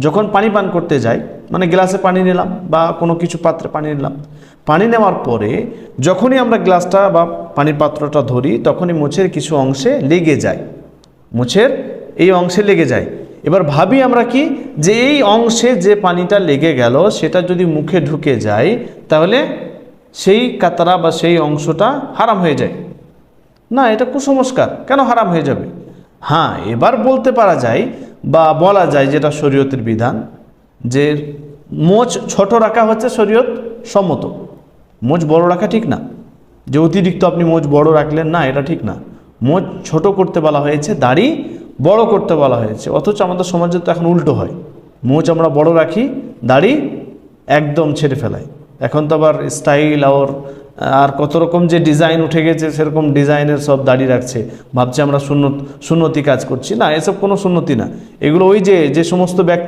যখন পানি পান করতে যাই, মানে গ্লাসে পানি নিলাম বা কোনো কিছু পাত্রে পানি নিলাম, পানি নেওয়ার পরে যখনই আমরা গ্লাসটা বা পানির পাত্রটা ধরি তখনই মুখের কিছু অংশে লেগে যায়, মুখের এই অংশে লেগে যায়। এবার ভাবি আমরা কি যে এই অংশে যে পানিটা লেগে গেল সেটা যদি মুখে ঢুকে যায় তাহলে সেই কাতরা বা সেই অংশটা হারাম হয়ে যায়। না, এটা কুসংস্কার, কেন হারাম হয়ে যাবে? হ্যাঁ, এবার বলতে পারা যায় বা বলা যায়, যেটা শরীয়তের বিধান, যে মোচ ছোট রাখা হচ্ছে শরীয়ত সম্মত, মোচ বড় রাখা ঠিক না। যে অতিরিক্ত আপনি মোচ বড় রাখলেন, না, এটা ঠিক না। মোচ ছোট করতে বলা হয়েছে, দাড়ি বড় করতে বলা হয়েছে। অথচ আমাদের সমাজে তো এখন উল্টো হয়, মোচ আমরা বড় রাখি, দাড়ি একদম ছেড়ে ফেলাই। এখন তো আবার স্টাইল আর কত রকম যে ডিজাইন উঠে গেছে, সেরকম ডিজাইনের সব দাড়ি রাখছে, ভাবছে আমরা সুন্নতি কাজ করছি। না, এসব কোনো সুন্নতি না। এগুলো ওই যে সমস্ত ব্যক্তি